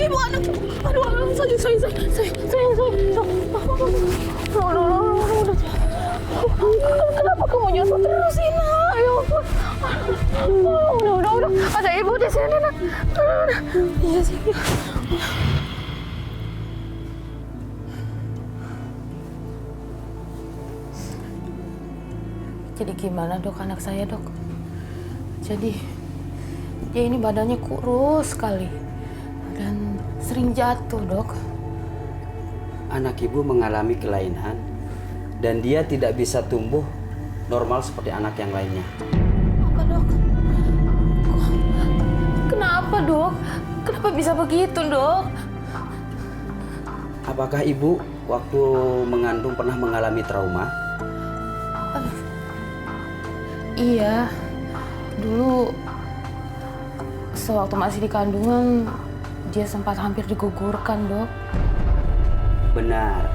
ibu, anak ibu. Aduh, kenapa kamu nyusut terus sih, nak? Ya ampun. Udah. Ada ibu di sini, nak. Iya sih. Jadi gimana, Dok, anak saya, Dok? Jadi dia ini badannya kurus sekali dan sering jatuh, Dok. Anak ibu mengalami kelainan dan dia tidak bisa tumbuh normal seperti anak yang lainnya. Apa, Dok? Kenapa, Dok? Kenapa bisa begitu, Dok? Apakah ibu waktu mengandung pernah mengalami trauma? Iya, dulu sewaktu masih di kandungan dia sempat hampir digugurkan, Dok. Benar,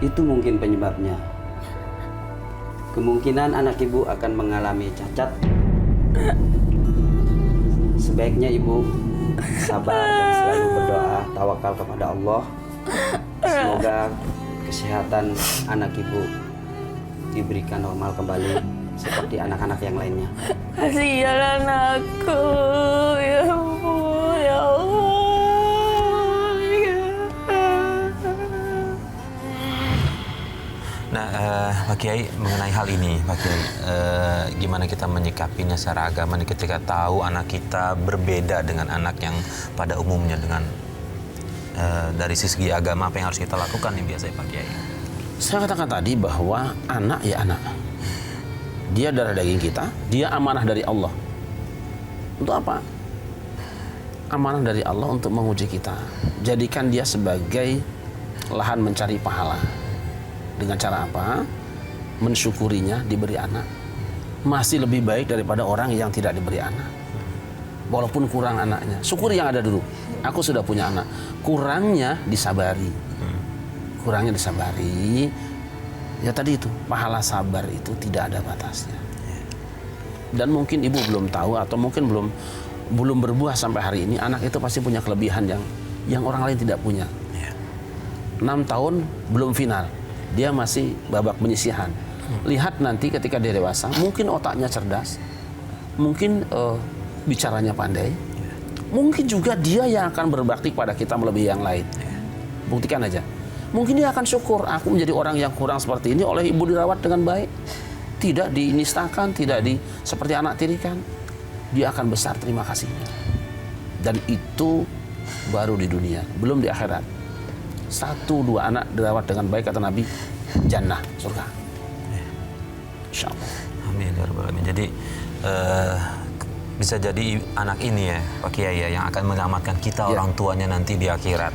itu mungkin penyebabnya. Kemungkinan anak ibu akan mengalami cacat. Sebaiknya ibu sabar dan selalu berdoa, tawakal kepada Allah. Semoga kesehatan anak ibu diberikan normal kembali seperti anak-anak yang lainnya. Kasihan anakku, ya ampun, ya Allah. Nah, Pak Kiai, mengenai hal ini, Pak Kiai, gimana kita menyikapinya secara agama nih ketika tahu anak kita berbeda dengan anak yang pada umumnya dengan dari sisi agama, apa yang harus kita lakukan nih biasanya, Pak Kiai? Saya katakan tadi bahwa anak ya anak. Dia darah daging kita, dia amanah dari Allah. Untuk apa? Amanah dari Allah untuk menguji kita. Jadikan dia sebagai lahan mencari pahala. Dengan cara apa? Mensyukurinya diberi anak. Masih lebih baik daripada orang yang tidak diberi anak. Walaupun kurang anaknya. Syukuri yang ada dulu. Aku sudah punya anak. Kurangnya disabari. Kurangnya disabari. Ya tadi itu, pahala sabar itu tidak ada batasnya. Dan mungkin ibu belum tahu atau mungkin belum berbuah sampai hari ini, anak itu pasti punya kelebihan yang orang lain tidak punya. 6 tahun belum final, dia masih babak penyisihan. Lihat nanti ketika dia dewasa, mungkin otaknya cerdas, mungkin bicaranya pandai, mungkin juga dia yang akan berbakti pada kita melebihi yang lain. Buktikan aja. Mungkin dia akan syukur, aku menjadi orang yang kurang seperti ini oleh ibu dirawat dengan baik. Tidak dinistakan, tidak seperti anak tirikan. Dia akan besar terima kasihnya. Dan itu baru di dunia, belum di akhirat. 1-2 anak dirawat dengan baik, kata Nabi, jannah, surga. Insya Allah. Amin ya rabbal alamin. Jadi bisa jadi anak ini ya Pak Kiai ya, yang akan menyelamatkan kita orang tuanya nanti di akhirat.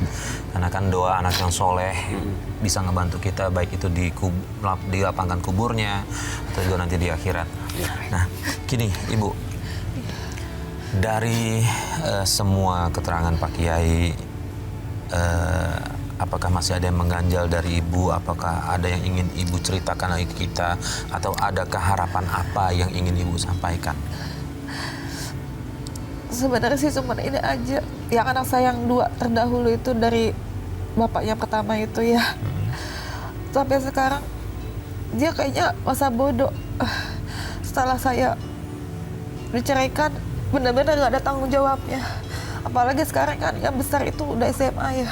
Karena kan doa anak yang soleh bisa ngebantu kita baik itu di lapangkan kuburnya atau juga nanti di akhirat. Nah, gini Ibu, dari semua keterangan Pak Kiai, apakah masih ada yang mengganjal dari Ibu? Apakah ada yang ingin Ibu ceritakan lagi ke kita? Atau adakah harapan apa yang ingin Ibu sampaikan? Sebenarnya sih cuma ini aja. Yang anak saya yang 2 terdahulu itu dari bapak yang pertama itu ya. Sampai sekarang dia kayaknya masa bodoh. Setelah saya diceraikan, benar-benar gak ada tanggung jawabnya. Apalagi sekarang kan yang besar itu udah SMA ya.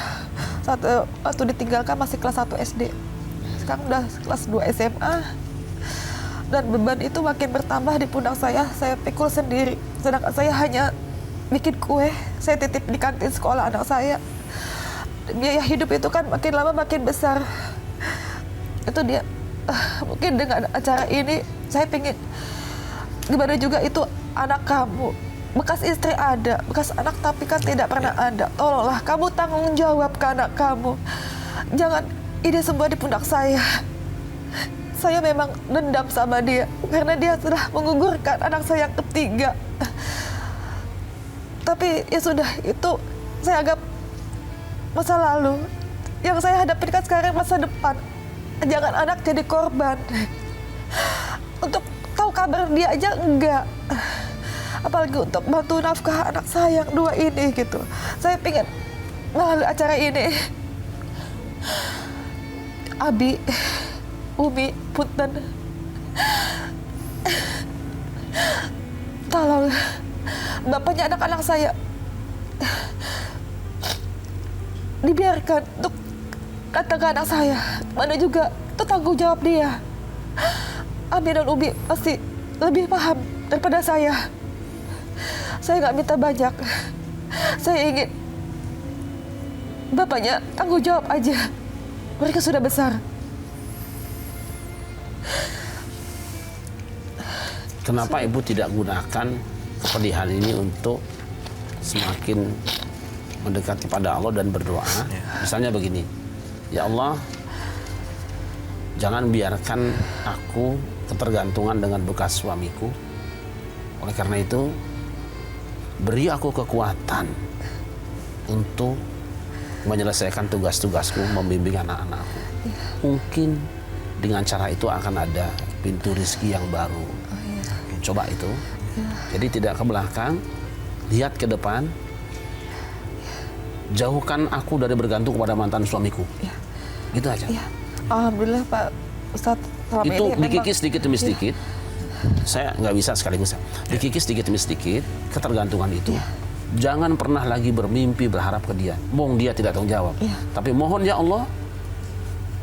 Waktu ditinggalkan masih kelas 1 SD. Sekarang udah kelas 2 SMA. Dan beban itu makin bertambah di pundak saya pikul sendiri. Sedangkan saya hanya bikin kue, saya titip di kantin sekolah anak saya. Biaya hidup itu kan makin lama makin besar. Itu dia, mungkin dengan acara ini, saya pengen, gimana juga itu anak kamu. Bekas istri ada, bekas anak tapi kan tidak pernah ada. Tolonglah kamu tanggung jawab ke anak kamu. Jangan ini semua di pundak saya. Saya memang dendam sama dia, karena dia sudah menggugurkan anak saya yang ketiga. Tapi ya sudah, itu saya anggap masa lalu. Yang saya hadapi kan sekarang masa depan. Jangan anak jadi korban. Untuk tahu kabar dia aja enggak. Apalagi untuk bantu nafkah anak saya yang 2 ini gitu. Saya pengen melalui acara ini, Abi, Umi, punten, tolong bapaknya anak-anak saya dibiarkan untuk kata ke anak saya, mana juga itu tanggung jawab dia. Abi dan Umi pasti lebih paham daripada saya. Saya nggak minta banyak, saya ingin bapaknya tanggung jawab aja. Mereka sudah besar. Kenapa ibu tidak gunakan kepedihan ini untuk semakin mendekat kepada Allah dan berdoa? Misalnya begini, ya Allah, jangan biarkan aku ketergantungan dengan bekas suamiku. Oleh karena itu, beri aku kekuatan untuk menyelesaikan tugas-tugasku, membimbing anak-anakku. Mungkin dengan cara itu akan ada pintu rezeki yang baru. Coba itu. Jadi tidak ke belakang, lihat ke depan. Jauhkan aku dari bergantung kepada mantan suamiku. Gitu aja. Alhamdulillah Pak Ustadz, selama Itu ini dikikis sedikit demi sedikit. Saya nggak bisa sekaligus. Dikikis sedikit demi sedikit ketergantungan itu. Jangan pernah lagi bermimpi berharap ke dia. Mohon dia tidak tanggung jawab. Tapi mohon ya Allah,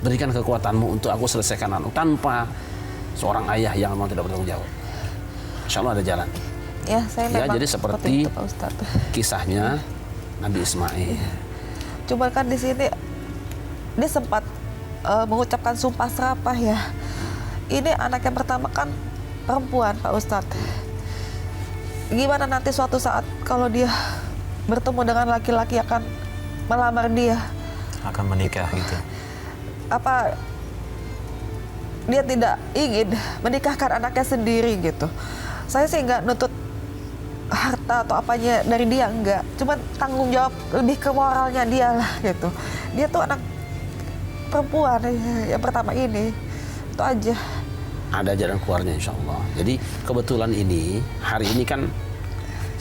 berikan kekuatanmu untuk aku selesaikan anak tanpa seorang ayah yang memang tidak bertanggung jawab. Insya Allah ada jalan. Ya, saya Ya, memang jadi seperti itu, Pak Ustadz. kisahnya Nabi Ismail. Cuma kan di sini dia sempat mengucapkan sumpah serapah ya. Ini anak yang pertama kan perempuan, Pak Ustadz. Gimana nanti suatu saat kalau dia bertemu dengan laki-laki akan melamar dia? Akan menikah gitu. Apa dia tidak ingin menikahkan anaknya sendiri gitu? Saya sih nggak nuntut harta atau apanya dari dia, enggak. Cuma tanggung jawab lebih ke moralnya dia lah gitu. Dia tuh anak perempuan yang pertama ini. Itu aja. Ada jalan keluarnya insya Allah. Jadi kebetulan ini, hari ini kan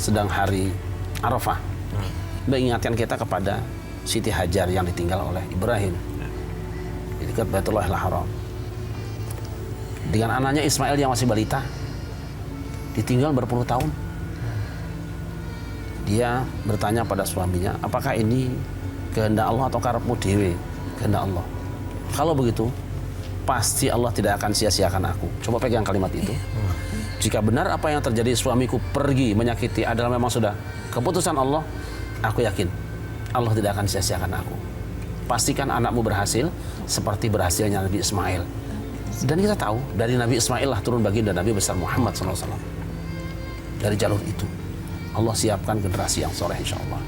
sedang hari Arafah. Mengingatkan kita kepada Siti Hajar yang ditinggal oleh Ibrahim di dekat Baitullahil Haram. Dengan anaknya Ismail yang masih balita, ditinggal berpuluh tahun. Dia bertanya pada suaminya, apakah ini kehendak Allah atau karepmu dewe? Kehendak Allah. Kalau begitu, pasti Allah tidak akan sia-siakan aku. Coba pegang kalimat itu. Jika benar apa yang terjadi, suamiku pergi menyakiti adalah memang sudah keputusan Allah, aku yakin Allah tidak akan sia-siakan aku. Pastikan anakmu berhasil seperti berhasilnya Nabi Ismail. Dan kita tahu dari Nabi Ismail lah turun baginda Nabi besar Muhammad SAW. Dari jalur itu Allah siapkan generasi yang soleh insya Allah.